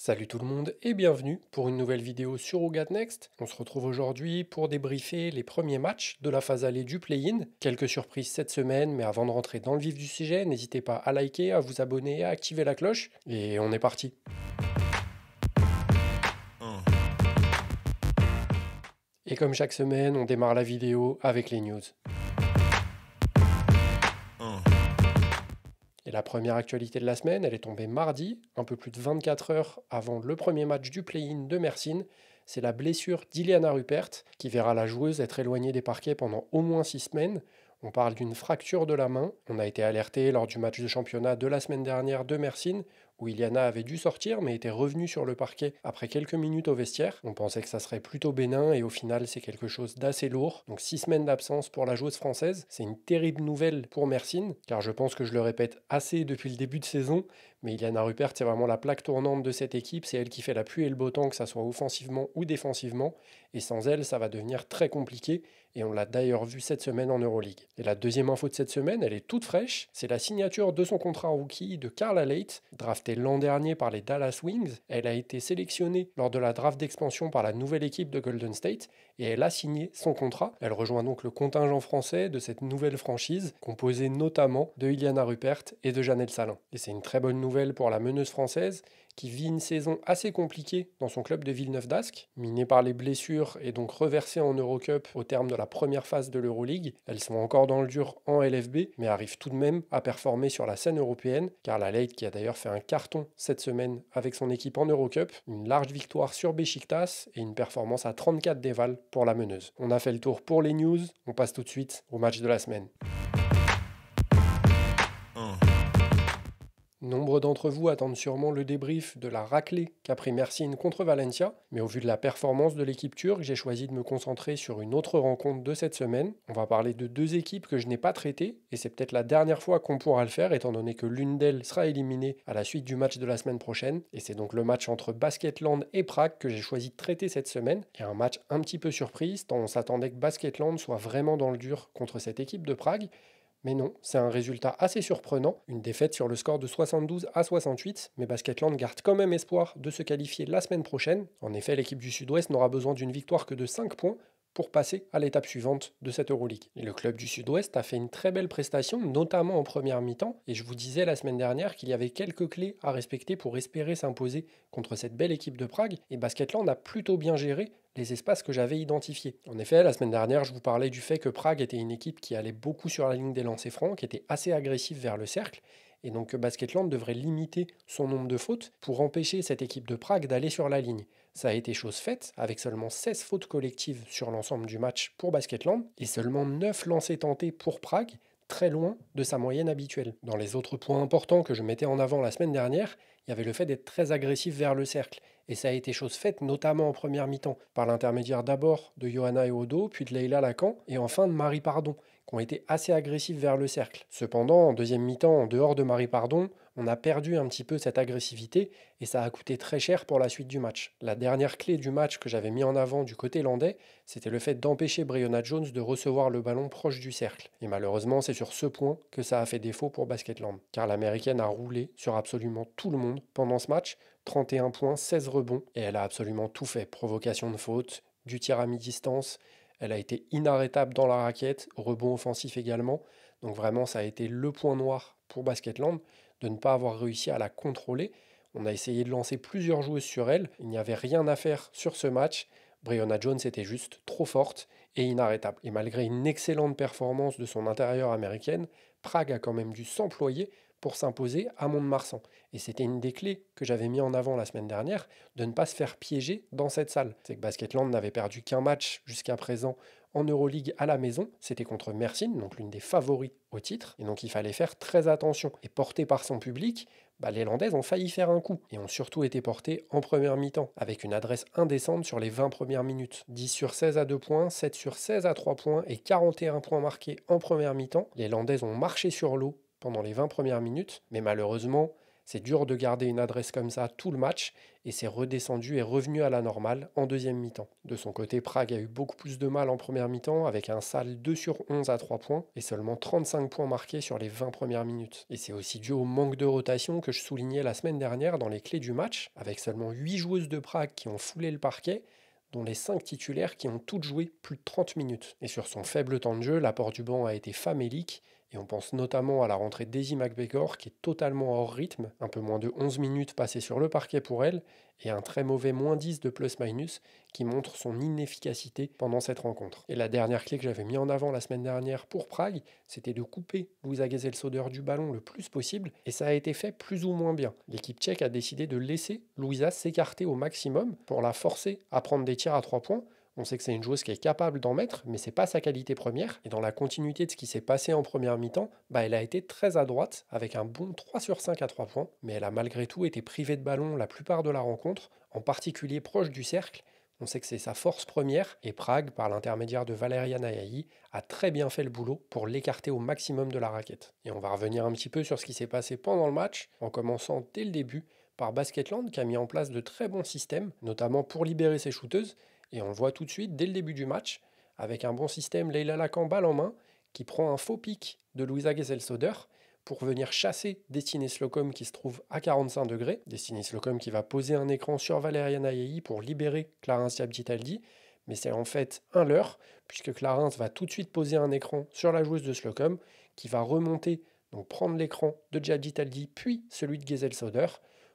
Salut tout le monde et bienvenue pour une nouvelle vidéo sur Who Got Next. On se retrouve aujourd'hui pour débriefer les premiers matchs de la phase allée du play-in. Quelques surprises cette semaine, mais avant de rentrer dans le vif du sujet, n'hésitez pas à liker, à vous abonner, à activer la cloche. Et on est parti. Et comme chaque semaine, on démarre la vidéo avec les news. Et la première actualité de la semaine, elle est tombée mardi, un peu plus de 24 heures avant le premier match du play-in de Mersin. C'est la blessure d'Iliana Rupert qui verra la joueuse être éloignée des parquets pendant au moins 6 semaines. On parle d'une fracture de la main. On a été alerté lors du match de championnat de la semaine dernière de Mersin, où Iliana avait dû sortir mais était revenue sur le parquet après quelques minutes au vestiaire. On pensait que ça serait plutôt bénin et au final c'est quelque chose d'assez lourd. Donc 6 semaines d'absence pour la joueuse française, c'est une terrible nouvelle pour Mersin, car je pense que je le répète assez depuis le début de saison, mais Iliana Rupert c'est vraiment la plaque tournante de cette équipe, c'est elle qui fait la pluie et le beau temps, que ça soit offensivement ou défensivement, et sans elle ça va devenir très compliqué, et on l'a d'ailleurs vu cette semaine en Euroleague. Et la deuxième info de cette semaine, elle est toute fraîche, c'est la signature de son contrat rookie de Carla Leight, draftée l'an dernier par les Dallas Wings. Elle a été sélectionnée lors de la draft d'expansion par la nouvelle équipe de Golden State, et elle a signé son contrat. Elle rejoint donc le contingent français de cette nouvelle franchise, composée notamment de Iliana Rupert et de Janelle Salin. Et c'est une très bonne nouvelle pour la meneuse française, qui vit une saison assez compliquée dans son club de Villeneuve d'Ascq. Minée par les blessures et donc reversée en Eurocup au terme de la première phase de l'Euroleague, elles sont encore dans le dur en LFB, mais arrivent tout de même à performer sur la scène européenne, car la Leight, qui a d'ailleurs fait un carton cette semaine avec son équipe en Eurocup, une large victoire sur Beşiktaş et une performance à 34 déval pour la meneuse. On a fait le tour pour les news, on passe tout de suite au match de la semaine. Nombre d'entre vous attendent sûrement le débrief de la raclée qu'a pris Mersin contre Valencia, mais au vu de la performance de l'équipe turque, j'ai choisi de me concentrer sur une autre rencontre de cette semaine. On va parler de deux équipes que je n'ai pas traitées, et c'est peut-être la dernière fois qu'on pourra le faire, étant donné que l'une d'elles sera éliminée à la suite du match de la semaine prochaine, et c'est donc le match entre Basketland et Prague que j'ai choisi de traiter cette semaine, et un match un petit peu surprise, tant on s'attendait que Basketland soit vraiment dans le dur contre cette équipe de Prague. Mais non, c'est un résultat assez surprenant, une défaite sur le score de 72 à 68, mais Basketland garde quand même espoir de se qualifier la semaine prochaine. En effet, l'équipe du Sud-Ouest n'aura besoin d'une victoire que de 5 points pour passer à l'étape suivante de cette Euroleague. Et le club du Sud-Ouest a fait une très belle prestation, notamment en première mi-temps, et je vous disais la semaine dernière qu'il y avait quelques clés à respecter pour espérer s'imposer contre cette belle équipe de Prague, et Basketland a plutôt bien géré les espaces que j'avais identifiés. En effet, la semaine dernière, je vous parlais du fait que Prague était une équipe qui allait beaucoup sur la ligne des lancers francs, qui était assez agressive vers le cercle, et donc que Basketland devrait limiter son nombre de fautes pour empêcher cette équipe de Prague d'aller sur la ligne. Ça a été chose faite, avec seulement 16 fautes collectives sur l'ensemble du match pour Basketland, et seulement 9 lancers tentés pour Prague, très loin de sa moyenne habituelle. Dans les autres points importants que je mettais en avant la semaine dernière, il y avait le fait d'être très agressif vers le cercle. Et ça a été chose faite notamment en première mi-temps, par l'intermédiaire d'abord de Johanna Eodo, puis de Leila Lacan, et enfin de Marie Pardon, qui ont été assez agressifs vers le cercle. Cependant, en deuxième mi-temps, en dehors de Marie Pardon, on a perdu un petit peu cette agressivité, et ça a coûté très cher pour la suite du match. La dernière clé du match que j'avais mis en avant du côté landais, c'était le fait d'empêcher Breonna Jones de recevoir le ballon proche du cercle. Et malheureusement, c'est sur ce point que ça a fait défaut pour Basketland, car l'américaine a roulé sur absolument tout le monde pendant ce match, 31 points, 16 rebonds, et elle a absolument tout fait. Provocation de faute, du tir à mi-distance, elle a été inarrêtable dans la raquette, rebond offensif également, donc vraiment ça a été le point noir pour Basketland, de ne pas avoir réussi à la contrôler. On a essayé de lancer plusieurs joueuses sur elle, il n'y avait rien à faire sur ce match, Breonna Jones était juste trop forte et inarrêtable. Et malgré une excellente performance de son intérieur américaine, Prague a quand même dû s'employer pour s'imposer à Mont-de-Marsan. Et c'était une des clés que j'avais mis en avant la semaine dernière, de ne pas se faire piéger dans cette salle. C'est que Basketland n'avait perdu qu'un match jusqu'à présent en Euroleague à la maison, c'était contre Mersin, donc l'une des favoris au titre, et donc il fallait faire très attention. Et porté par son public, les Landaises ont failli faire un coup, et ont surtout été portées en première mi-temps, avec une adresse indécente sur les 20 premières minutes. 10 sur 16 à 2 points, 7 sur 16 à 3 points, et 41 points marqués en première mi-temps. Les Landaises ont marché sur l'eau pendant les 20 premières minutes, mais malheureusement, C'est dur de garder une adresse comme ça tout le match et c'est redescendu et revenu à la normale en deuxième mi-temps. De son côté, Prague a eu beaucoup plus de mal en première mi-temps avec un sale 2 sur 11 à 3 points et seulement 35 points marqués sur les 20 premières minutes. Et c'est aussi dû au manque de rotation que je soulignais la semaine dernière dans les clés du match, avec seulement 8 joueuses de Prague qui ont foulé le parquet, dont les 5 titulaires qui ont toutes joué plus de 30 minutes. Et sur son faible temps de jeu, l'apport du banc a été famélique, et on pense notamment à la rentrée d'Ezzy McBegor qui est totalement hors rythme, un peu moins de 11 minutes passées sur le parquet pour elle, et un très mauvais -10 de plus-minus qui montre son inefficacité pendant cette rencontre. Et la dernière clé que j'avais mis en avant la semaine dernière pour Prague, c'était de couper Luisa Gesell-Soder du ballon le plus possible, et ça a été fait plus ou moins bien. L'équipe tchèque a décidé de laisser Luisa s'écarter au maximum pour la forcer à prendre des tirs à 3 points. On sait que c'est une joueuse qui est capable d'en mettre, mais c'est pas sa qualité première. Et dans la continuité de ce qui s'est passé en première mi-temps, elle a été très à droite, avec un bon 3 sur 5 à 3 points, mais elle a malgré tout été privée de ballon la plupart de la rencontre, en particulier proche du cercle. On sait que c'est sa force première, et Prague, par l'intermédiaire de Valeria Nayayi, a très bien fait le boulot pour l'écarter au maximum de la raquette. Et on va revenir un petit peu sur ce qui s'est passé pendant le match, en commençant dès le début par Basketland, qui a mis en place de très bons systèmes, notamment pour libérer ses shooteuses. Et on le voit tout de suite dès le début du match, avec un bon système, Leila Lacan balle en main, qui prend un faux pic de Luisa Gesell-Soder pour venir chasser Destiny Slocum qui se trouve à 45 degrés. Destiny Slocum qui va poser un écran sur Valeria Nayayi pour libérer Clarence Diabditaldi. Mais c'est en fait un leurre, puisque Clarence va tout de suite poser un écran sur la joueuse de Slocum, qui va remonter, donc prendre l'écran de Diabditaldi, puis celui de Gesell-Soder,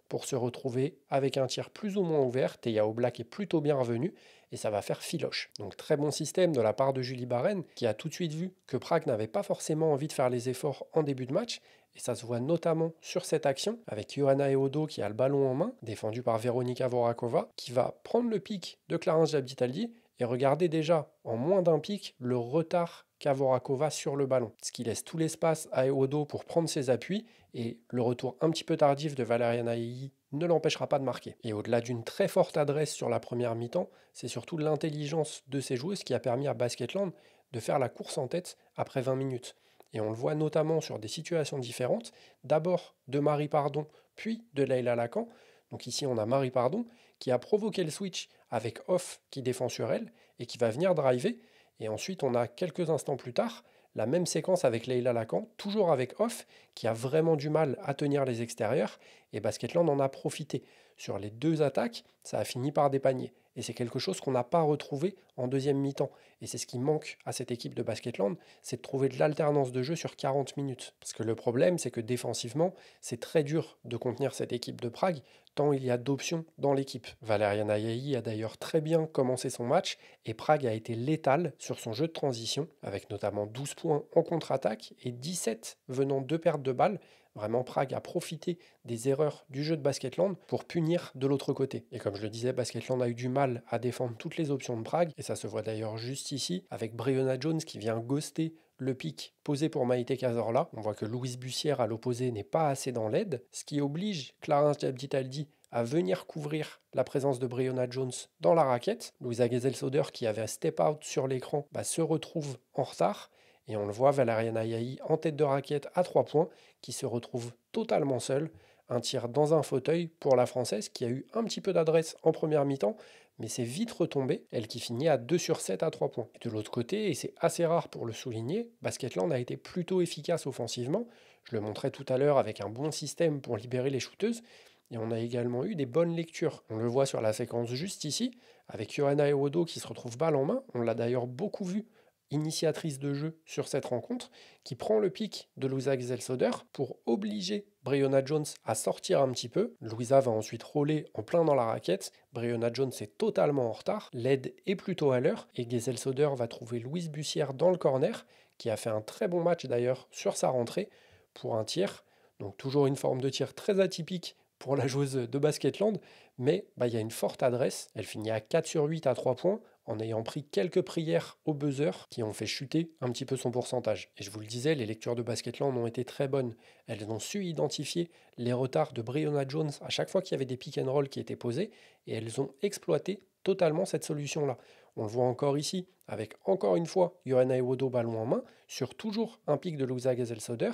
pour se retrouver avec un tir plus ou moins ouvert. Teia Oblak est plutôt bien revenu et ça va faire filoche. Donc très bon système de la part de Julie Barren qui a tout de suite vu que Prague n'avait pas forcément envie de faire les efforts en début de match. Et ça se voit notamment sur cette action avec Johanna Eodo qui a le ballon en main, défendu par Veronika Vorakova, qui va prendre le pic de Clarence Diabditaldi et regarder déjà en moins d'un pic le retard qu'a Vorakova sur le ballon. Ce qui laisse tout l'espace à Eodo pour prendre ses appuis et le retour un petit peu tardif de Valeria Nayayi ne l'empêchera pas de marquer. Et au-delà d'une très forte adresse sur la première mi-temps, c'est surtout l'intelligence de ces joueuses qui a permis à Basketland de faire la course en tête après 20 minutes. Et on le voit notamment sur des situations différentes, d'abord de Marie Pardon, puis de Leila Lacan. Donc ici on a Marie Pardon qui a provoqué le switch avec Off qui défend sur elle et qui va venir driver. Et ensuite on a quelques instants plus tard la même séquence avec Leila Lacan, toujours avec Off, qui a vraiment du mal à tenir les extérieurs, et Basketland en a profité. Sur les deux attaques, ça a fini par des paniers. Et c'est quelque chose qu'on n'a pas retrouvé en deuxième mi-temps. Et c'est ce qui manque à cette équipe de Basketland, c'est de trouver de l'alternance de jeu sur 40 minutes. Parce que le problème, c'est que défensivement, c'est très dur de contenir cette équipe de Prague, tant il y a d'options dans l'équipe. Valeria Nayayi a d'ailleurs très bien commencé son match, et Prague a été létale sur son jeu de transition, avec notamment 12 points en contre-attaque et 17 venant de pertes de balles. Vraiment, Prague a profité des erreurs du jeu de Basketland pour punir de l'autre côté. Et comme je le disais, Basketland a eu du mal à défendre toutes les options de Prague, et ça se voit d'ailleurs juste ici, avec Breonna Jones qui vient ghoster le pic posé pour Maïté Cazorla. On voit que Louise Bussière à l'opposé n'est pas assez dans l'aide, ce qui oblige Clarence Diabditaldi à venir couvrir la présence de Breonna Jones dans la raquette. Louisa Gesell-Soder qui avait un step out sur l'écran se retrouve en retard. Et on le voit, Valeria Nayayi en tête de raquette à 3 points, qui se retrouve totalement seule. Un tir dans un fauteuil pour la Française qui a eu un petit peu d'adresse en première mi-temps, mais c'est vite retombé, elle qui finit à 2 sur 7 à 3 points. Et de l'autre côté, et c'est assez rare pour le souligner, Basketland a été plutôt efficace offensivement. Je le montrais tout à l'heure avec un bon système pour libérer les shooteuses. Et on a également eu des bonnes lectures. On le voit sur la séquence juste ici, avec Johanna Eodo qui se retrouve balle en main. On l'a d'ailleurs beaucoup vu initiatrice de jeu sur cette rencontre, qui prend le pic de Louisa Gesell-Soder pour obliger Breonna Jones à sortir un petit peu. Louisa va ensuite rouler en plein dans la raquette. Breonna Jones est totalement en retard. L'aide est plutôt à l'heure et Gesell-Soder va trouver Louise Bussière dans le corner, qui a fait un très bon match d'ailleurs sur sa rentrée pour un tir. Donc toujours une forme de tir très atypique pour la joueuse de Basketland, mais il y a une forte adresse. Elle finit à 4 sur 8 à 3 points, en ayant pris quelques prières au buzzer qui ont fait chuter un petit peu son pourcentage. Et je vous le disais, les lectures de Basketland ont été très bonnes. Elles ont su identifier les retards de Breonna Jones à chaque fois qu'il y avait des pick and roll qui étaient posés, et elles ont exploité totalement cette solution-là. On le voit encore ici, avec encore une fois Johanna Ewodo ballon en main, sur toujours un pic de Louisa Gesell-Soder.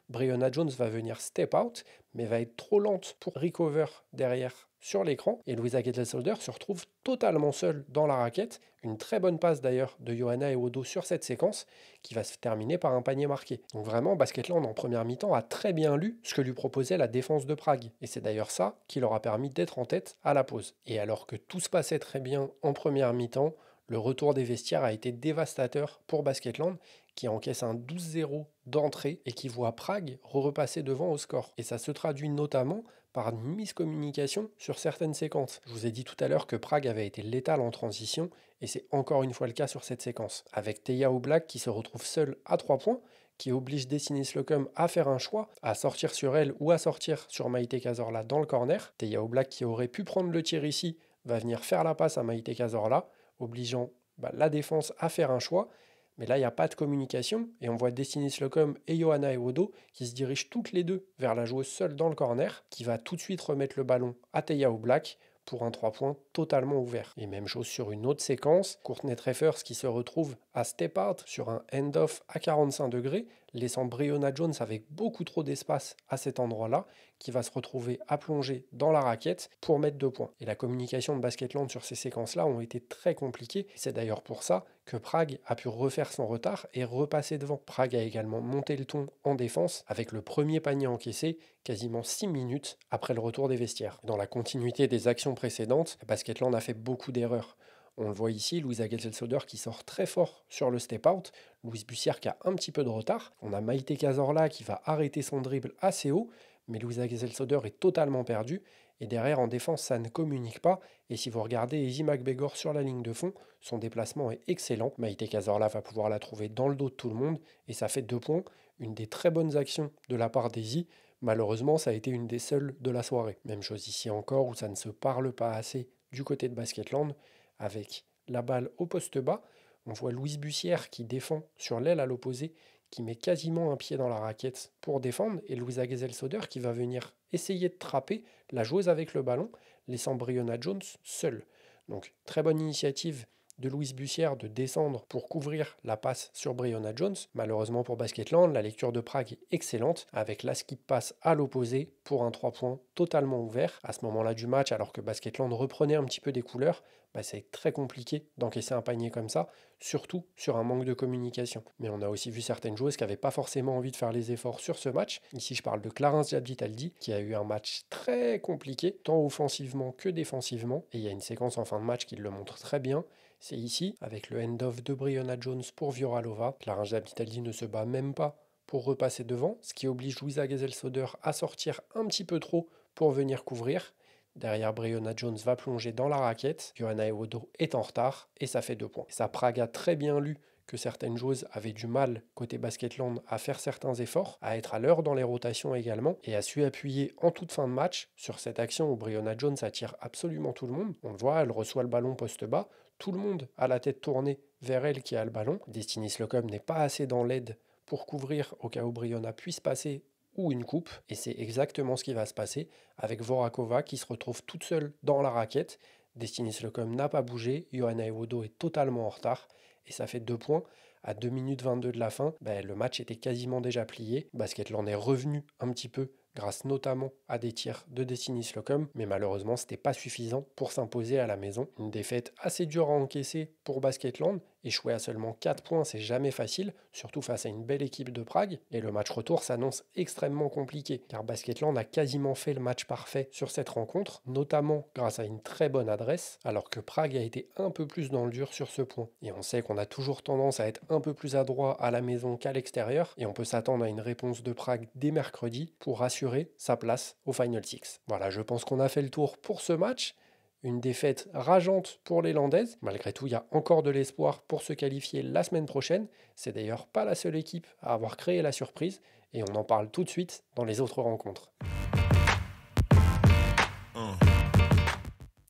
Breonna Jones va venir step out, mais va être trop lente pour recover derrière sur l'écran. Et Louisa Getzelsolder se retrouve totalement seule dans la raquette. Une très bonne passe d'ailleurs de Johanna Ewodo sur cette séquence qui va se terminer par un panier marqué. Donc vraiment, Basketland en première mi-temps a très bien lu ce que lui proposait la défense de Prague. Et c'est d'ailleurs ça qui leur a permis d'être en tête à la pause. Et alors que tout se passait très bien en première mi-temps, le retour des vestiaires a été dévastateur pour Basketland, qui encaisse un 12-0 d'entrée et qui voit Prague repasser devant au score. Et ça se traduit notamment par une miscommunication sur certaines séquences. Je vous ai dit tout à l'heure que Prague avait été létal en transition, et c'est encore une fois le cas sur cette séquence. Avec Teja Oblak qui se retrouve seule à 3 points, qui oblige Destiny Slocum à faire un choix, à sortir sur elle ou à sortir sur Maïté Cazorla dans le corner. Teja Oblak qui aurait pu prendre le tir ici, va venir faire la passe à Maïté Cazorla, obligeant la défense à faire un choix. Mais là, il n'y a pas de communication et on voit Destiny Slocum et Johanna Ewodo qui se dirigent toutes les deux vers la joueuse seule dans le corner, qui va tout de suite remettre le ballon à Teja Oblak pour un 3 points totalement ouvert. Et même chose sur une autre séquence, Courtney Treffers qui se retrouve à step out sur un end-off à 45 degrés, laissant Breonna Jones avec beaucoup trop d'espace à cet endroit-là, qui va se retrouver à plonger dans la raquette pour mettre 2 points. Et la communication de Basketland sur ces séquences-là ont été très compliquées. C'est d'ailleurs pour ça que Prague a pu refaire son retard et repasser devant. Prague a également monté le ton en défense avec le premier panier encaissé quasiment 6 minutes après le retour des vestiaires. Dans la continuité des actions précédentes, Basketland a fait beaucoup d'erreurs. On le voit ici, Louisa Getzelsolder qui sort très fort sur le step-out, Louise Bussière qui a un petit peu de retard, on a Maïté Cazorla qui va arrêter son dribble assez haut, mais Louisa Getzelsolder est totalement perdue, et derrière en défense ça ne communique pas, et si vous regardez Izzy McBegor sur la ligne de fond, son déplacement est excellent, Maïté Cazorla va pouvoir la trouver dans le dos de tout le monde, et ça fait 2 points, une des très bonnes actions de la part d'Izzy. Malheureusement ça a été une des seules de la soirée. Même chose ici encore où ça ne se parle pas assez du côté de Basketland, avec la balle au poste bas. On voit Louise Bussière qui défend sur l'aile à l'opposé, qui met quasiment un pied dans la raquette pour défendre, et Louisa Getzelsolder qui va venir essayer de trapper la joueuse avec le ballon, laissant Breonna Jones seule. Donc très bonne initiative de Louise Bussière de descendre pour couvrir la passe sur Breonna Jones. Malheureusement pour Basketland, la lecture de Prague est excellente, avec la skip passe à l'opposé pour un 3 points totalement ouvert. À ce moment-là du match, alors que Basketland reprenait un petit peu des couleurs, c'est très compliqué d'encaisser un panier comme ça, surtout sur un manque de communication. Mais on a aussi vu certaines joueuses qui n'avaient pas forcément envie de faire les efforts sur ce match. Ici, je parle de Clarence Diabditaldi, qui a eu un match très compliqué, tant offensivement que défensivement. Et il y a une séquence en fin de match qui le montre très bien. C'est ici, avec le end-off de Breonna Jones pour Vioralova. Clarence Diabditaldi ne se bat même pas pour repasser devant, ce qui oblige Louisa Getzelsolder à sortir un petit peu trop pour venir couvrir. Derrière, Breonna Jones va plonger dans la raquette. Johanna Ewodo est en retard et ça fait 2 points. Et ça, Prague a très bien lu que certaines joueuses avaient du mal côté Basketland à faire certains efforts, à être à l'heure dans les rotations également, et a su appuyer en toute fin de match sur cette action où Breonna Jones attire absolument tout le monde. On le voit, elle reçoit le ballon poste bas, tout le monde a la tête tournée vers elle qui a le ballon. Destiny Slocum n'est pas assez dans l'aide pour couvrir au cas où Breonna puisse passer ou une coupe, et c'est exactement ce qui va se passer avec Vorakova qui se retrouve toute seule dans la raquette. Destiny Slocum n'a pas bougé, Johanna Ewodo est totalement en retard, et ça fait 2 points. À 2 minutes 22 de la fin, le match était quasiment déjà plié. Basketland est revenu un petit peu grâce notamment à des tirs de Destiny Slocum, mais malheureusement c'était pas suffisant pour s'imposer à la maison. Une défaite assez dure à encaisser pour Basketland, échouer à seulement 4 points c'est jamais facile, surtout face à une belle équipe de Prague, et le match retour s'annonce extrêmement compliqué, car Basketland a quasiment fait le match parfait sur cette rencontre, notamment grâce à une très bonne adresse, alors que Prague a été un peu plus dans le dur sur ce point. Et on sait qu'on a toujours tendance à être un peu plus adroit à la maison qu'à l'extérieur, et on peut s'attendre à une réponse de Prague dès mercredi pour assurer sa place au Final Six. Voilà, je pense qu'on a fait le tour pour ce match. Une défaite rageante pour les Landaises. Malgré tout, il y a encore de l'espoir pour se qualifier la semaine prochaine. C'est d'ailleurs pas la seule équipe à avoir créé la surprise, et on en parle tout de suite dans les autres rencontres.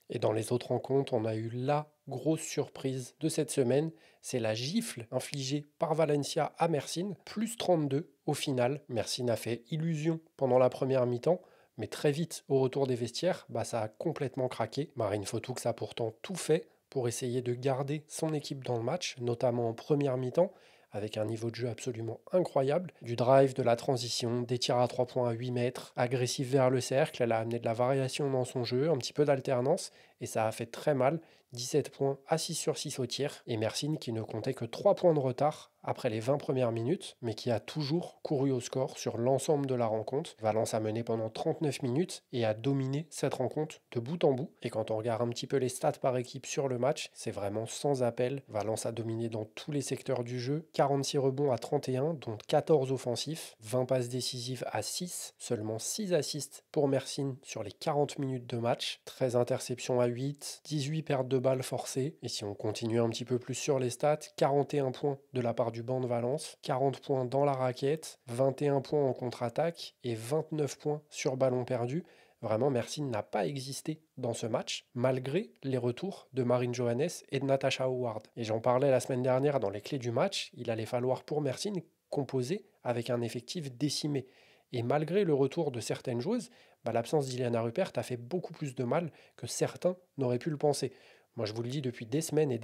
Et dans les autres rencontres, on a eu la grosse surprise de cette semaine, c'est la gifle infligée par Valencia à Mersin, plus 32 au final. Mersin a fait illusion pendant la première mi-temps, mais très vite au retour des vestiaires, ça a complètement craqué. Marine Fotoux a pourtant tout fait pour essayer de garder son équipe dans le match, notamment en première mi-temps, avec un niveau de jeu absolument incroyable. Du drive, de la transition, des tirs à 3 points à 8 mètres, agressif vers le cercle, elle a amené de la variation dans son jeu, un petit peu d'alternance, et ça a fait très mal. 17 points à 6 sur 6 au tir, et Mersin qui ne comptait que 3 points de retard après les 20 premières minutes, mais qui a toujours couru au score sur l'ensemble de la rencontre. Valence a mené pendant 39 minutes et a dominé cette rencontre de bout en bout. Et quand on regarde un petit peu les stats par équipe sur le match, c'est vraiment sans appel. Valence a dominé dans tous les secteurs du jeu, 46 rebonds à 31, dont 14 offensifs, 20 passes décisives à 6, seulement 6 assists pour Mersin sur les 40 minutes de match, 13 interceptions à 8, 18 pertes de balles forcées. Et si on continue un petit peu plus sur les stats, 41 points de la part du banc de Valence, 40 points dans la raquette, 21 points en contre-attaque et 29 points sur ballon perdu. Vraiment, Mersin n'a pas existé dans ce match, malgré les retours de Marine Johannes et de Natasha Howard. Et j'en parlais la semaine dernière dans les clés du match, il allait falloir pour Mersin composer avec un effectif décimé. Et malgré le retour de certaines joueuses, l'absence d'Iliana Rupert a fait beaucoup plus de mal que certains n'auraient pu le penser. Moi, je vous le dis depuis des semaines,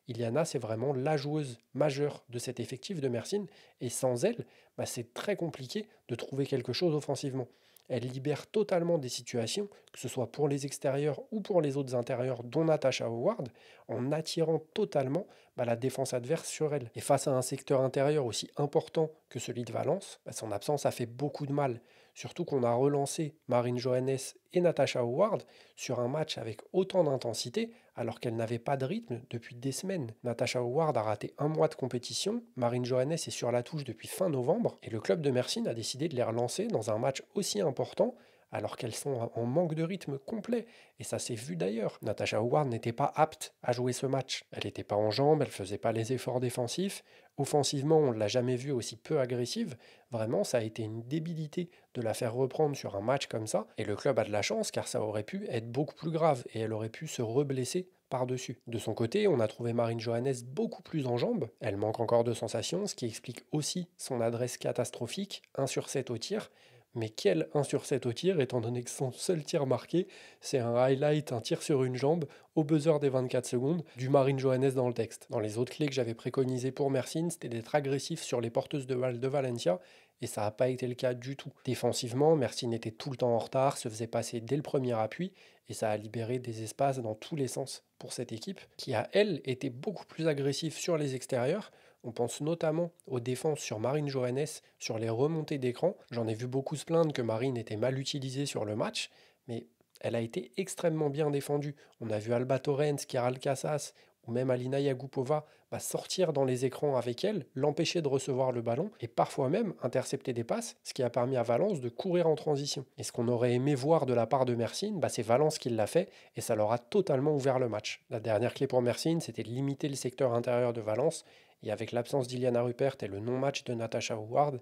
Iliana, c'est vraiment la joueuse majeure de cet effectif de Mersin. Et sans elle, c'est très compliqué de trouver quelque chose offensivement. Elle libère totalement des situations, que ce soit pour les extérieurs ou pour les autres intérieurs, dont Natasha Howard, en attirant totalement la défense adverse sur elle. Et face à un secteur intérieur aussi important que celui de Valence, son absence a fait beaucoup de mal. Surtout qu'on a relancé Marine Johannes et Natasha Howard sur un match avec autant d'intensité alors qu'elles n'avaient pas de rythme depuis des semaines. Natasha Howard a raté un mois de compétition, Marine Johannes est sur la touche depuis fin novembre et le club de Mersin a décidé de les relancer dans un match aussi important alors qu'elles sont en manque de rythme complet. Et ça s'est vu d'ailleurs. Natasha Howard n'était pas apte à jouer ce match. Elle n'était pas en jambes, elle ne faisait pas les efforts défensifs. Offensivement, on ne l'a jamais vue aussi peu agressive. Vraiment, ça a été une débilité de la faire reprendre sur un match comme ça. Et le club a de la chance car ça aurait pu être beaucoup plus grave et elle aurait pu se reblesser par-dessus. De son côté, on a trouvé Marine Johannes beaucoup plus en jambes. Elle manque encore de sensations, ce qui explique aussi son adresse catastrophique, 1 sur 7 au tir. Mais quel 1 sur 7 au tir, étant donné que son seul tir marqué, c'est un highlight, un tir sur une jambe, au buzzer des 24 secondes, du Marine Johannes dans le texte. Dans les autres clés que j'avais préconisées pour Mersin, c'était d'être agressif sur les porteuses de balles de Valencia, et ça n'a pas été le cas du tout. Défensivement, Mersin était tout le temps en retard, se faisait passer dès le premier appui, et ça a libéré des espaces dans tous les sens pour cette équipe, qui a, elle, été beaucoup plus agressive sur les extérieurs. On pense notamment aux défenses sur Marine Johannes, sur les remontées d'écran. J'en ai vu beaucoup se plaindre que Marine était mal utilisée sur le match, mais elle a été extrêmement bien défendue. On a vu Alba Torrens, Chiara Casas ou même Alina Yagupova sortir dans les écrans avec elle, l'empêcher de recevoir le ballon et parfois même intercepter des passes, ce qui a permis à Valence de courir en transition. Et ce qu'on aurait aimé voir de la part de Mersin, c'est Valence qui l'a fait et ça leur a totalement ouvert le match. La dernière clé pour Mersin, c'était de limiter le secteur intérieur de Valence et avec l'absence d'Iliana Rupert et le non-match de Natasha Howard,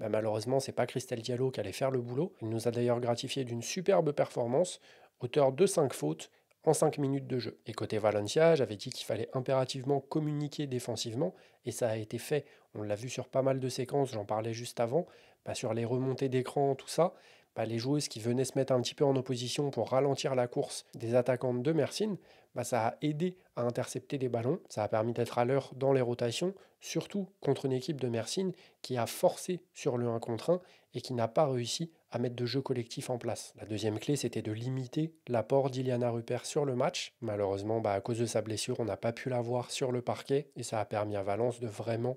malheureusement, c'est pas Christelle Diallo qui allait faire le boulot. Il nous a d'ailleurs gratifié d'une superbe performance, auteur de 5 fautes en 5 minutes de jeu. Et côté Valencia, j'avais dit qu'il fallait impérativement communiquer défensivement, et ça a été fait. On l'a vu sur pas mal de séquences, j'en parlais juste avant, sur les remontées d'écran, tout ça. Les joueuses qui venaient se mettre un petit peu en opposition pour ralentir la course des attaquantes de Mersin, ça a aidé à intercepter des ballons, ça a permis d'être à l'heure dans les rotations, surtout contre une équipe de Mersin qui a forcé sur le 1 contre 1 et qui n'a pas réussi à mettre de jeu collectif en place. La deuxième clé, c'était de limiter l'apport d'Iliana Rupert sur le match. Malheureusement, à cause de sa blessure, on n'a pas pu la voir sur le parquet et ça a permis à Valence de vraiment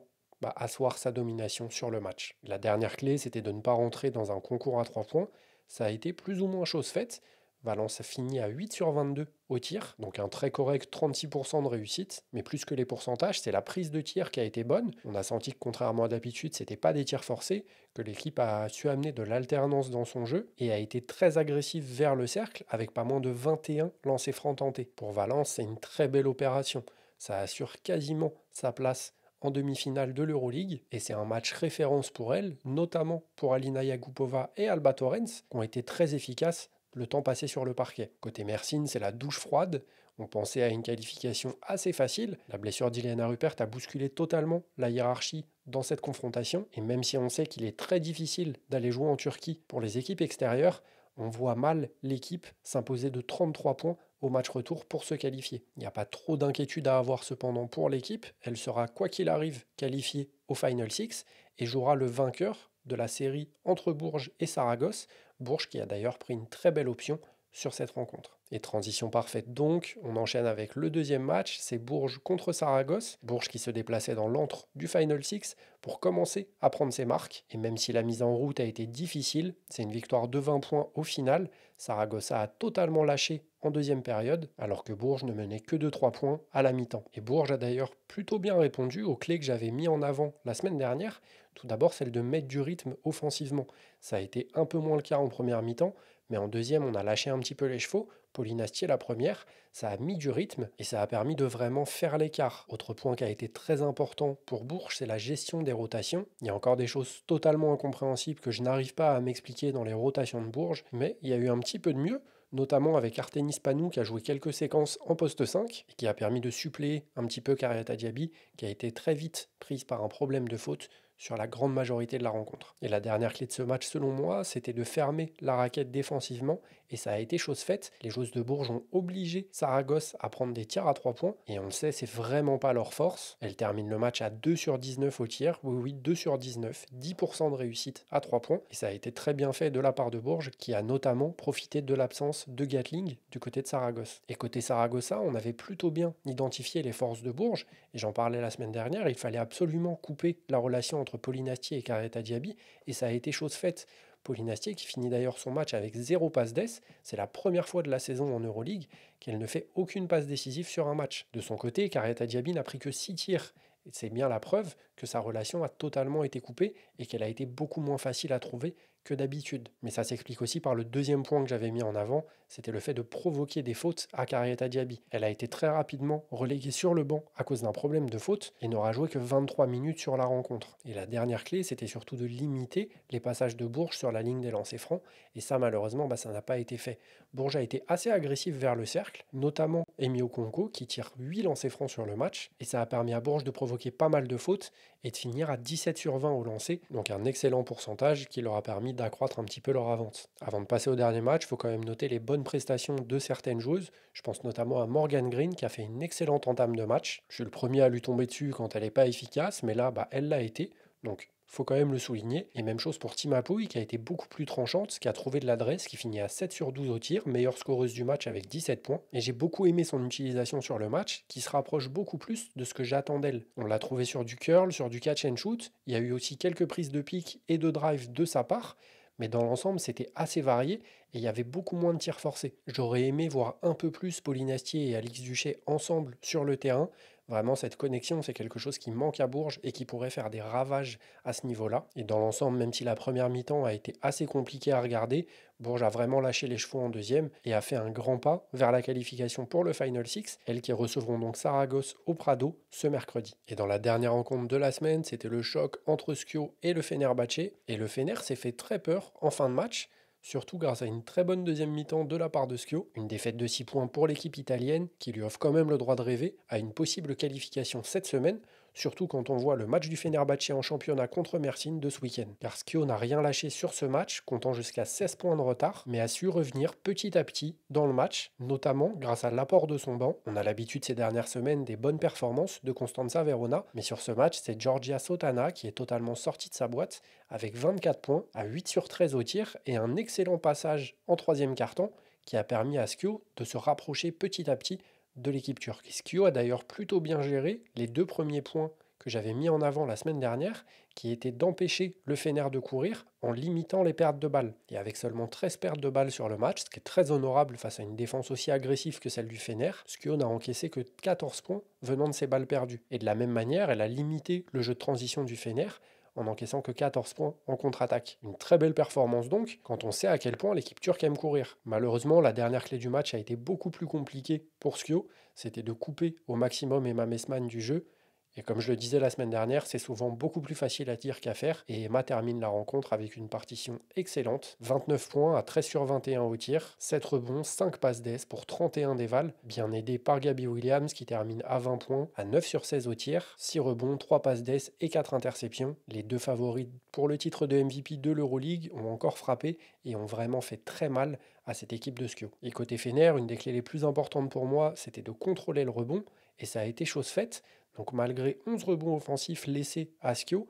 asseoir sa domination sur le match. La dernière clé, c'était de ne pas rentrer dans un concours à 3 points. Ça a été plus ou moins chose faite. Valence a fini à 8 sur 22 au tir, donc un très correct 36% de réussite, mais plus que les pourcentages, c'est la prise de tir qui a été bonne. On a senti que contrairement à d'habitude, c'était pas des tirs forcés, que l'équipe a su amener de l'alternance dans son jeu et a été très agressive vers le cercle avec pas moins de 21 lancers francs tentés. Pour Valence, c'est une très belle opération. Ça assure quasiment sa place en demi-finale de l'Euroleague, et c'est un match référence pour elle, notamment pour Alina Yagupova et Alba Torrens, qui ont été très efficaces le temps passé sur le parquet. Côté Mersin, c'est la douche froide. On pensait à une qualification assez facile. La blessure d'Iliana Rupert a bousculé totalement la hiérarchie dans cette confrontation. Et même si on sait qu'il est très difficile d'aller jouer en Turquie pour les équipes extérieures, on voit mal l'équipe s'imposer de 33 points au match retour pour se qualifier. Il n'y a pas trop d'inquiétude à avoir cependant pour l'équipe, elle sera quoi qu'il arrive qualifiée au Final Six et jouera le vainqueur de la série entre Bourges et Saragosse, Bourges qui a d'ailleurs pris une très belle option sur cette rencontre. Et transition parfaite donc, on enchaîne avec le deuxième match, c'est Bourges contre Saragosse, Bourges qui se déplaçait dans l'antre du Final Six pour commencer à prendre ses marques, et même si la mise en route a été difficile, c'est une victoire de 20 points au final, Saragossa a totalement lâché en deuxième période, alors que Bourges ne menait que de 3 points à la mi-temps. Et Bourges a d'ailleurs plutôt bien répondu aux clés que j'avais mis en avant la semaine dernière, tout d'abord celle de mettre du rythme offensivement. Ça a été un peu moins le cas en première mi-temps, mais en deuxième, on a lâché un petit peu les chevaux. Pauline Astier, la première, ça a mis du rythme et ça a permis de vraiment faire l'écart. Autre point qui a été très important pour Bourges, c'est la gestion des rotations. Il y a encore des choses totalement incompréhensibles que je n'arrive pas à m'expliquer dans les rotations de Bourges, mais il y a eu un petit peu de mieux, notamment avec Artenis Panou qui a joué quelques séquences en poste 5 et qui a permis de suppléer un petit peu Kariata Diaby qui a été très vite prise par un problème de faute sur la grande majorité de la rencontre. Et la dernière clé de ce match, selon moi, c'était de fermer la raquette défensivement, et ça a été chose faite. Les joueuses de Bourges ont obligé Saragosse à prendre des tirs à 3 points, et on le sait, c'est vraiment pas leur force. Elles terminent le match à 2 sur 19 au tir, oui, 2 sur 19, 10% de réussite à 3 points, et ça a été très bien fait de la part de Bourges, qui a notamment profité de l'absence de Gatling du côté de Saragosse. Et côté Saragossa, on avait plutôt bien identifié les forces de Bourges, et j'en parlais la semaine dernière, il fallait absolument couper la relation entre Pauline Astier et Kariata Diaby, et ça a été chose faite. Pauline Astier, qui finit d'ailleurs son match avec 0 passe d'ess, c'est la première fois de la saison en Euroleague qu'elle ne fait aucune passe décisive sur un match. De son côté, Kariata Diaby n'a pris que 6 tirs, et c'est bien la preuve que sa relation a totalement été coupée et qu'elle a été beaucoup moins facile à trouver que d'habitude. Mais ça s'explique aussi par le deuxième point que j'avais mis en avant, c'était le fait de provoquer des fautes à Kariata Diaby. Elle a été très rapidement reléguée sur le banc à cause d'un problème de faute et n'aura joué que 23 minutes sur la rencontre. Et la dernière clé, c'était surtout de limiter les passages de Bourges sur la ligne des lancers francs, et ça malheureusement, ça n'a pas été fait. Bourges a été assez agressif vers le cercle, notamment Emi Okonko qui tire 8 lancers francs sur le match, et ça a permis à Bourges de provoquer pas mal de fautes et de finir à 17 sur 20 au lancer, donc un excellent pourcentage qui leur a permis d'accroître un petit peu leur avance. Avant de passer au dernier match, il faut quand même noter les bonnes prestations de certaines joueuses. Je pense notamment à Morgan Green qui a fait une excellente entame de match. Je suis le premier à lui tomber dessus quand elle n'est pas efficace, mais là, elle l'a été. Donc faut quand même le souligner. Et même chose pour Tima Pouille qui a été beaucoup plus tranchante, qui a trouvé de l'adresse, qui finit à 7 sur 12 au tir, meilleure scoreuse du match avec 17 points. Et j'ai beaucoup aimé son utilisation sur le match, qui se rapproche beaucoup plus de ce que j'attends d'elle. On l'a trouvé sur du curl, sur du catch and shoot. Il y a eu aussi quelques prises de pique et de drive de sa part. Mais dans l'ensemble, c'était assez varié et il y avait beaucoup moins de tirs forcés. J'aurais aimé voir un peu plus Pauline Astier et Alix Duché ensemble sur le terrain. Vraiment, cette connexion, c'est quelque chose qui manque à Bourges et qui pourrait faire des ravages à ce niveau-là. Et dans l'ensemble, même si la première mi-temps a été assez compliquée à regarder, Bourges a vraiment lâché les chevaux en deuxième et a fait un grand pas vers la qualification pour le Final Six, elles qui recevront donc Saragosse au Prado ce mercredi. Et dans la dernière rencontre de la semaine, c'était le choc entre Schio et le Fenerbahçe. Et le Fener s'est fait très peur en fin de match, surtout grâce à une très bonne deuxième mi-temps de la part de Schio. Une défaite de 6 points pour l'équipe italienne qui lui offre quand même le droit de rêver à une possible qualification cette semaine, surtout quand on voit le match du Fenerbahçe en championnat contre Mersin de ce week-end. Car Schio n'a rien lâché sur ce match, comptant jusqu'à 16 points de retard, mais a su revenir petit à petit dans le match, notamment grâce à l'apport de son banc. On a l'habitude ces dernières semaines des bonnes performances de Constanza Verona, mais sur ce match, c'est Giorgia Sotana qui est totalement sortie de sa boîte avec 24 points à 8 sur 13 au tir et un excellent passage en troisième quart-temps qui a permis à Schio de se rapprocher petit à petit de l'équipe turque. Schio a d'ailleurs plutôt bien géré les 2 premiers points que j'avais mis en avant la semaine dernière, qui étaient d'empêcher le Fener de courir en limitant les pertes de balles. Et avec seulement 13 pertes de balles sur le match, ce qui est très honorable face à une défense aussi agressive que celle du Fener, Schio n'a encaissé que 14 points venant de ses balles perdues. Et de la même manière, elle a limité le jeu de transition du Fener en encaissant que 14 points en contre-attaque. Une très belle performance donc, quand on sait à quel point l'équipe turque aime courir. Malheureusement, la dernière clé du match a été beaucoup plus compliquée pour Schio, c'était de couper au maximum Emma Messman du jeu, Et comme je le disais la semaine dernière, c'est souvent beaucoup plus facile à dire qu'à faire. Et Emma termine la rencontre avec une partition excellente. 29 points à 13 sur 21 au tir, 7 rebonds, 5 passes d'ess pour 31 dévals, bien aidé par Gabby Williams qui termine à 20 points, à 9 sur 16 au tir, 6 rebonds, 3 passes d'ess et 4 interceptions. Les deux favoris pour le titre de MVP de l'Euroleague ont encore frappé et ont vraiment fait très mal à cette équipe de Skio. Et côté Fener, une des clés les plus importantes pour moi, c'était de contrôler le rebond, et ça a été chose faite. Donc malgré 11 rebonds offensifs laissés à Skio,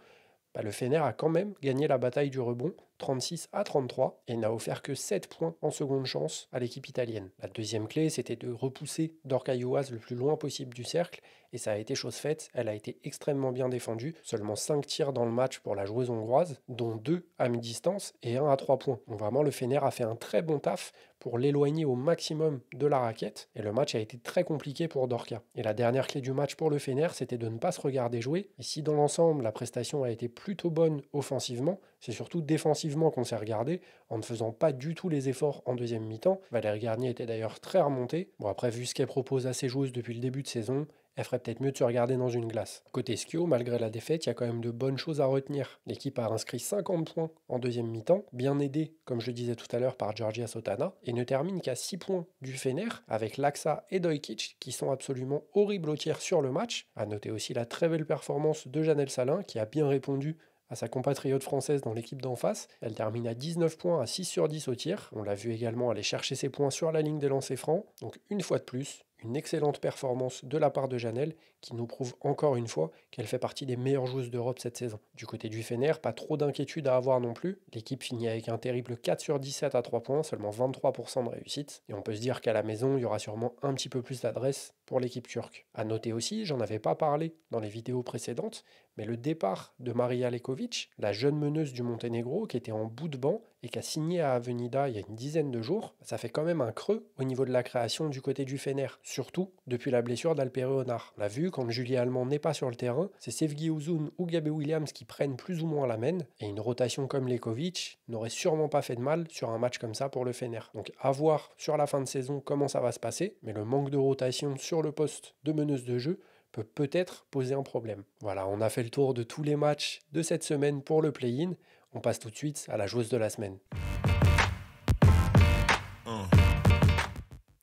le Fener a quand même gagné la bataille du rebond, 36 à 33, et n'a offert que 7 points en seconde chance à l'équipe italienne. La deuxième clé, c'était de repousser Dorca Ioaz le plus loin possible du cercle, et ça a été chose faite, elle a été extrêmement bien défendue, seulement 5 tirs dans le match pour la joueuse hongroise, dont 2 à mi-distance et 1 à 3 points. Donc vraiment, le Fener a fait un très bon taf pour l'éloigner au maximum de la raquette, et le match a été très compliqué pour Dorca. Et la dernière clé du match pour le Fener, c'était de ne pas se regarder jouer, et si dans l'ensemble, la prestation a été plutôt bonne offensivement, c'est surtout défensivement qu'on s'est regardé, en ne faisant pas du tout les efforts en deuxième mi-temps. Valérie Garnier était d'ailleurs très remontée. Bon, après, vu ce qu'elle propose à ses joueuses depuis le début de saison, elle ferait peut-être mieux de se regarder dans une glace. Côté Skio, malgré la défaite, il y a quand même de bonnes choses à retenir. L'équipe a inscrit 50 points en deuxième mi-temps, bien aidée, comme je le disais tout à l'heure, par Georgia Sotana, et ne termine qu'à 6 points du Fener, avec Laksa et Dojkic, qui sont absolument horribles au tir sur le match. À noter aussi la très belle performance de Janelle Salin, qui a bien répondu à sa compatriote française dans l'équipe d'en face. Elle termine à 19 points à 6 sur 10 au tir. On l'a vu également aller chercher ses points sur la ligne des lancers francs. Donc une fois de plus, une excellente performance de la part de Janelle qui nous prouve encore une fois qu'elle fait partie des meilleures joueuses d'Europe cette saison. Du côté du Fener, pas trop d'inquiétude à avoir non plus. L'équipe finit avec un terrible 4 sur 17 à 3 points, seulement 23% de réussite. Et on peut se dire qu'à la maison, il y aura sûrement un petit peu plus d'adresse pour l'équipe turque. À noter aussi, j'en avais pas parlé dans les vidéos précédentes, mais le départ de Marija Lekovic, la jeune meneuse du Monténégro qui était en bout de banc et qui a signé à Avenida il y a une dizaine de jours, ça fait quand même un creux au niveau de la création du côté du Fener, surtout depuis la blessure d'Alpere Onar. On l'a vu, quand Julie Allemand n'est pas sur le terrain, c'est Sevgi Uzun ou Gabby Williams qui prennent plus ou moins la main, et une rotation comme Lekovic n'aurait sûrement pas fait de mal sur un match comme ça pour le Fener. Donc à voir sur la fin de saison comment ça va se passer, mais le manque de rotation sur le poste de meneuse de jeu peut peut-être poser un problème. Voilà, on a fait le tour de tous les matchs de cette semaine pour le play-in. On passe tout de suite à la joueuse de la semaine.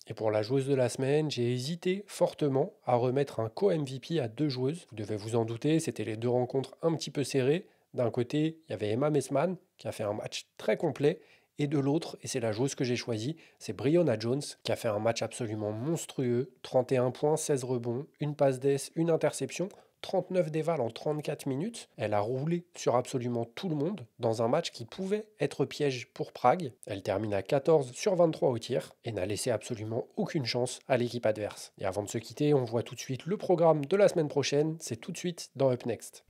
Et pour la joueuse de la semaine, j'ai hésité fortement à remettre un co-MVP à deux joueuses. Vous devez vous en douter, c'était les deux rencontres un petit peu serrées. D'un côté, il y avait Emma Messman qui a fait un match très complet. Et de l'autre, et c'est la joueuse que j'ai choisie, c'est Breonna Jones qui a fait un match absolument monstrueux. 31 points, 16 rebonds, une passe d'ess, une interception. 39 dévals en 34 minutes. Elle a roulé sur absolument tout le monde dans un match qui pouvait être piège pour Prague. Elle termine à 14 sur 23 au tir et n'a laissé absolument aucune chance à l'équipe adverse. Et avant de se quitter, on voit tout de suite le programme de la semaine prochaine. C'est tout de suite dans Up Next.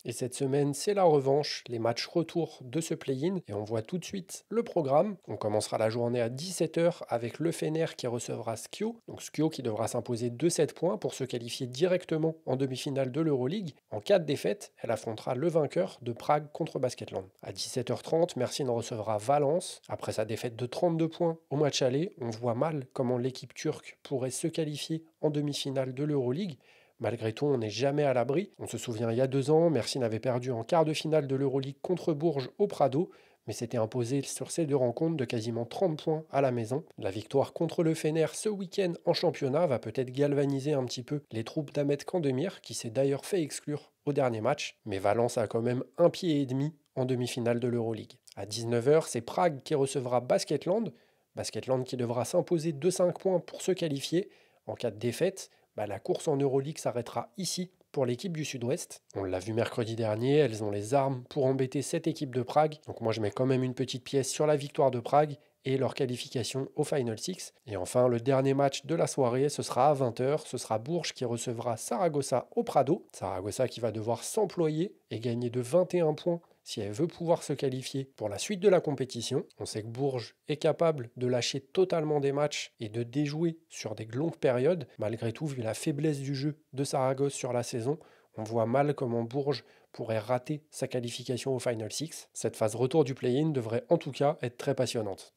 Et cette semaine, c'est la revanche, les matchs retour de ce play-in. Et on voit tout de suite le programme. On commencera la journée à 17h avec le Fener qui recevra Skio. Donc Skio qui devra s'imposer de 7 points pour se qualifier directement en demi-finale de l'Euroleague. En cas de défaite, elle affrontera le vainqueur de Prague contre Basketland. À 17h30, Mersin recevra Valence. Après sa défaite de 32 points au match aller, on voit mal comment l'équipe turque pourrait se qualifier en demi-finale de l'Euroleague. Malgré tout, on n'est jamais à l'abri. On se souvient, il y a 2 ans, Mersin avait perdu en quart de finale de l'Euroleague contre Bourges au Prado, mais s'était imposé sur ces deux rencontres de quasiment 30 points à la maison. La victoire contre le Fener ce week-end en championnat va peut-être galvaniser un petit peu les troupes d'Ahmed Kandemir, qui s'est d'ailleurs fait exclure au dernier match, mais Valence a quand même un pied et demi en demi-finale de l'Euroleague. À 19h, c'est Prague qui recevra Basketland. Basketland qui devra s'imposer de 5 points pour se qualifier. En cas de défaite, la course en Euroleague s'arrêtera ici pour l'équipe du Sud-Ouest. On l'a vu mercredi dernier, elles ont les armes pour embêter cette équipe de Prague. Donc moi je mets quand même une petite pièce sur la victoire de Prague et leur qualification au Final Six. Et enfin, le dernier match de la soirée, ce sera à 20h. Ce sera Bourges qui recevra Saragossa au Prado. Saragossa qui va devoir s'employer et gagner de 21 points si elle veut pouvoir se qualifier pour la suite de la compétition. On sait que Bourges est capable de lâcher totalement des matchs et de déjouer sur des longues périodes. Malgré tout, vu la faiblesse du jeu de Saragosse sur la saison, on voit mal comment Bourges pourrait rater sa qualification au Final Six. Cette phase retour du play-in devrait en tout cas être très passionnante.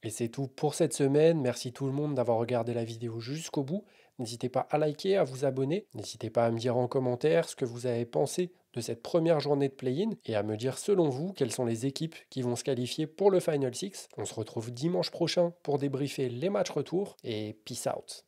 Et c'est tout pour cette semaine. Merci tout le monde d'avoir regardé la vidéo jusqu'au bout. N'hésitez pas à liker, à vous abonner. N'hésitez pas à me dire en commentaire ce que vous avez pensé de cette première journée de play-in et à me dire selon vous quelles sont les équipes qui vont se qualifier pour le Final Six. On se retrouve dimanche prochain pour débriefer les matchs retour et peace out.